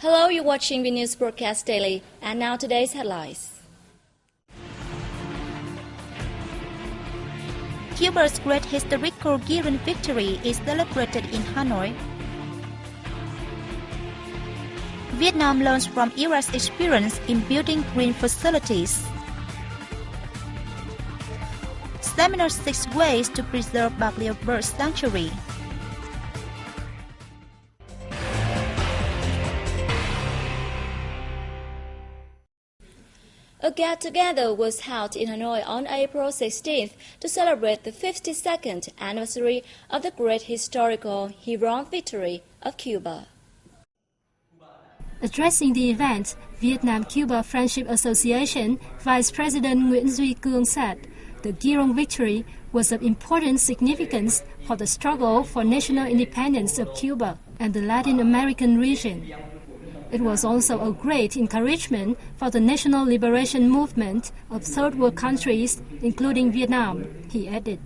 Hello, you're watching the News Broadcast Daily, and now today's headlines. Cuba's great historical Gearing victory is celebrated in Hanoi. Vietnam learns from Iraq's experience in building green facilities. Seminar 6 ways to preserve Baglio Bird Sanctuary. A get-together was held in Hanoi on April 16th to celebrate the 52nd anniversary of the great historical heroic victory of Cuba. Addressing the event, Vietnam-Cuba Friendship Association Vice President Nguyễn Duy Cương said the Gearing victory was of important significance for the struggle for national independence of Cuba and the Latin American region. It was also a great encouragement for the national liberation movement of third world countries, including Vietnam, he added.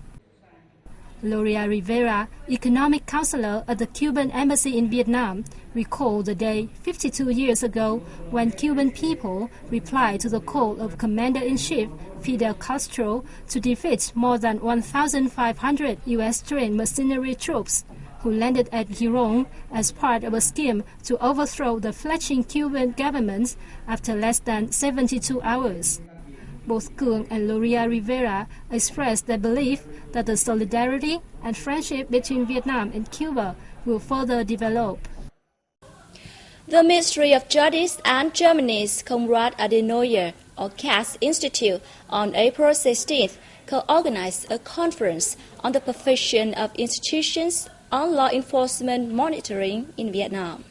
Gloria Rivera, economic counselor at the Cuban embassy in Vietnam, recalled the day 52 years ago when Cuban people replied to the call of Commander-in-Chief Fidel Castro to defeat more than 1,500 U.S.-trained mercenary troops who landed at Giron as part of a scheme to overthrow the fledgling Cuban government after less than 72 hours. Both Cương and Gloria Rivera expressed their belief that the solidarity and friendship between Vietnam and Cuba will further develop. The Ministry of Justice and Germany's Konrad Adenauer, or CAS Institute, on April 16th, co-organized a conference on the provision of institutions on law enforcement monitoring in Vietnam.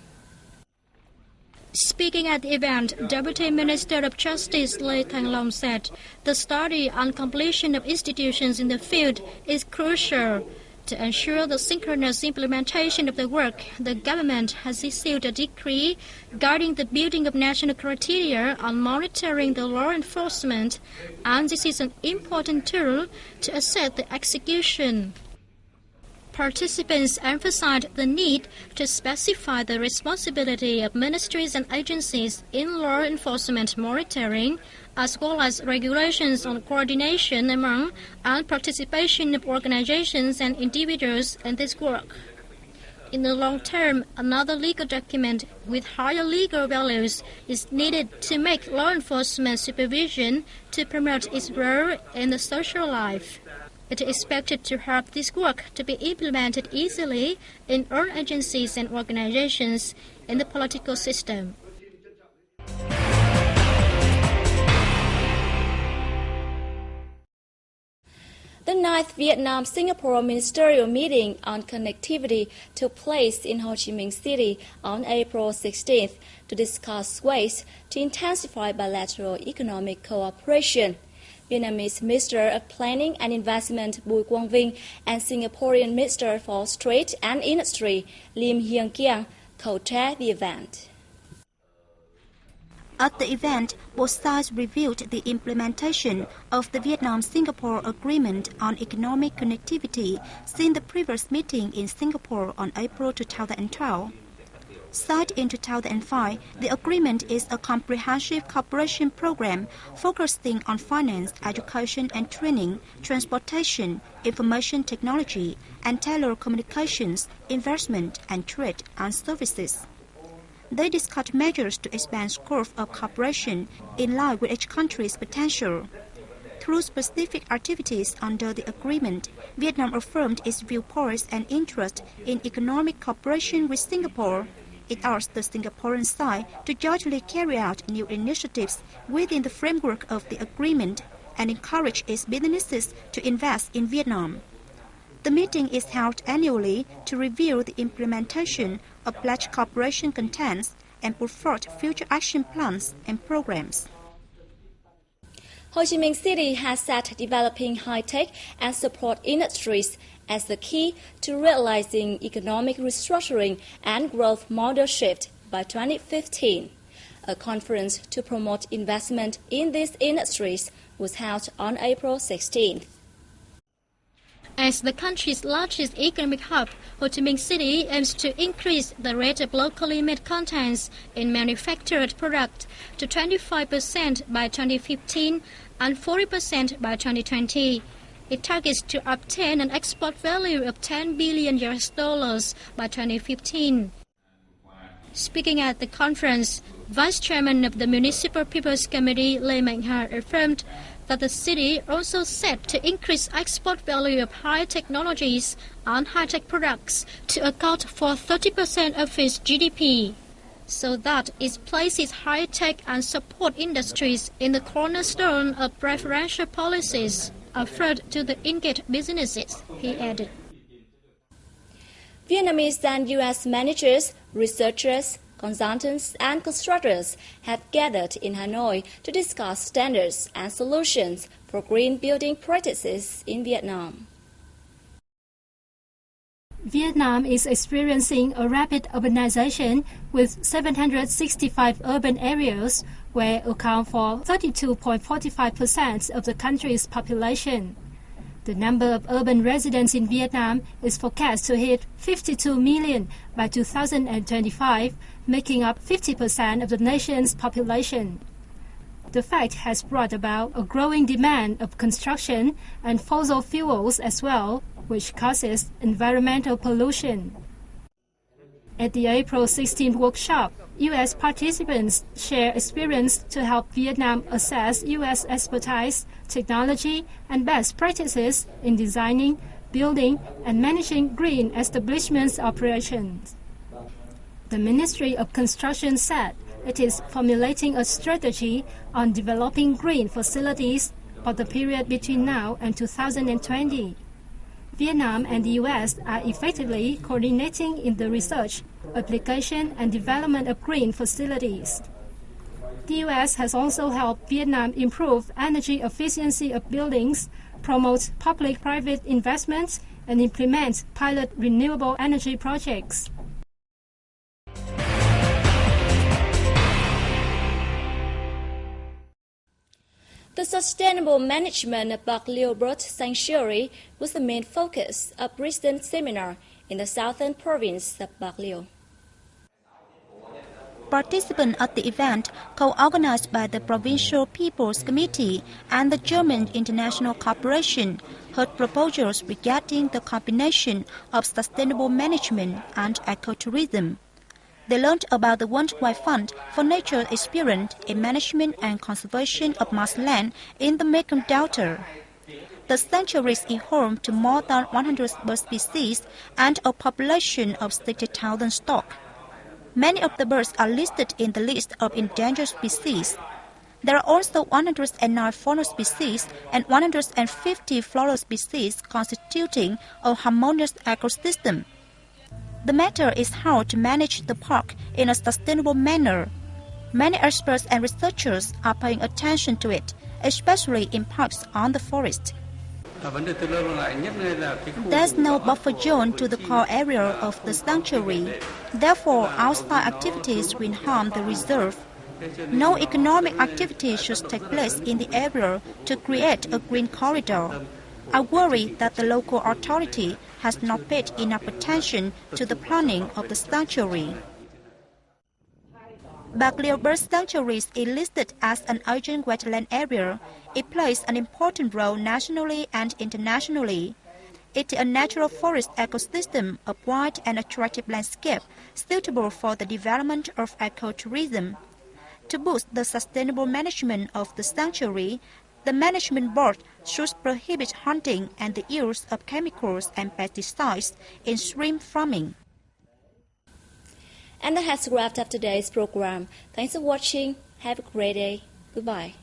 Speaking at the event, Deputy Minister of Justice Lê Thanh Long said the study on completion of institutions in the field is crucial. To ensure the synchronous implementation of the work, the government has issued a decree guiding the building of national criteria on monitoring the law enforcement, and this is an important tool to assess the execution. Participants emphasized the need to specify the responsibility of ministries and agencies in law enforcement monitoring, as well as regulations on coordination among and participation of organizations and individuals in this work. In the long term, another legal document with higher legal values is needed to make law enforcement supervision to promote its role in the social life. It is expected to help this work to be implemented easily in all agencies and organizations in the political system. The 9th Vietnam-Singapore Ministerial Meeting on Connectivity took place in Ho Chi Minh City on April 16th to discuss ways to intensify bilateral economic cooperation. Vietnamese Minister of Planning and Investment Bùi Quang Vinh and Singaporean Minister for Trade and Industry Lim Hieng Kiang co-chaired the event. At the event, both sides reviewed the implementation of the Vietnam-Singapore Agreement on Economic Connectivity since the previous meeting in Singapore on April 2012. Signed in 2005, the agreement is a comprehensive cooperation program focusing on finance, education and training, transportation, information technology, and telecommunications, investment and trade and services. They discussed measures to expand scope of cooperation in line with each country's potential. Through specific activities under the agreement, Vietnam affirmed its viewpoints and interest in economic cooperation with Singapore. It asked the Singaporean side to jointly carry out new initiatives within the framework of the agreement and encourage its businesses to invest in Vietnam. The meeting is held annually to review the implementation of pledged cooperation contents and put forth future action plans and programs. Ho Chi Minh City has set developing high-tech and support industries as the key to realizing economic restructuring and growth model shift by 2015. A conference to promote investment in these industries was held on April 16th. As the country's largest economic hub, Ho Chi Minh City aims to increase the rate of locally made contents in manufactured products to 25% by 2015 and 40% by 2020. It targets to obtain an export value of $10 billion by 2015. Speaking at the conference, Vice Chairman of the Municipal People's Committee Lê Mạnh Hà affirmed that the city also set to increase export value of high technologies and high-tech products to account for 30% of its GDP, so that it places high-tech and support industries in the cornerstone of preferential policies offered to the engaged businesses, he added. Vietnamese and U.S. managers, researchers, consultants and constructors have gathered in Hanoi to discuss standards and solutions for green building practices in Vietnam. Vietnam is experiencing a rapid urbanization with 765 urban areas, where account for 32.45% of the country's population. The number of urban residents in Vietnam is forecast to hit 52 million by 2025, making up 50% of the nation's population. The fact has brought about a growing demand of construction and fossil fuels as well, which causes environmental pollution. At the April 16th workshop, U.S. participants share experience to help Vietnam assess U.S. expertise, technology, and best practices in designing, building, and managing green establishments operations. The Ministry of Construction said it is formulating a strategy on developing green facilities for the period between now and 2020. Vietnam and the U.S. are effectively coordinating in the research, application, and development of green facilities. The U.S. has also helped Vietnam improve energy efficiency of buildings, promote public-private investments, and implement pilot renewable energy projects. The sustainable management of Bạc Liêu Bird Sanctuary was the main focus of recent seminar in the southern province of Bạc Liêu. Participants at the event, co-organized by the Provincial People's Committee and the German International Corporation, heard proposals regarding the combination of sustainable management and ecotourism. They learned about the worldwide fund for nature experience in management and conservation of marshland in the Mekong Delta. The sanctuary is home to more than 100 bird species and a population of 60,000 stock. Many of the birds are listed in the list of endangered species. There are also 109 fauna species and 150 floral species constituting a harmonious ecosystem. The matter is how to manage the park in a sustainable manner. Many experts and researchers are paying attention to it, especially impacts on the forest. There's no buffer zone to the core area of the sanctuary. Therefore, outside activities will harm the reserve. No economic activity should take place in the area to create a green corridor. I worry that the local authority has not paid enough attention to the planning of the sanctuary. Bạc Liêu Bird Sanctuary is listed as an urgent wetland area. It plays an important role nationally and internationally. It is a natural forest ecosystem, a wide and attractive landscape suitable for the development of ecotourism. To boost the sustainable management of the sanctuary, the management board should prohibit hunting and the use of chemicals and pesticides in shrimp farming. And that has wrapped up today's program. Thanks for watching. Have a great day. Goodbye.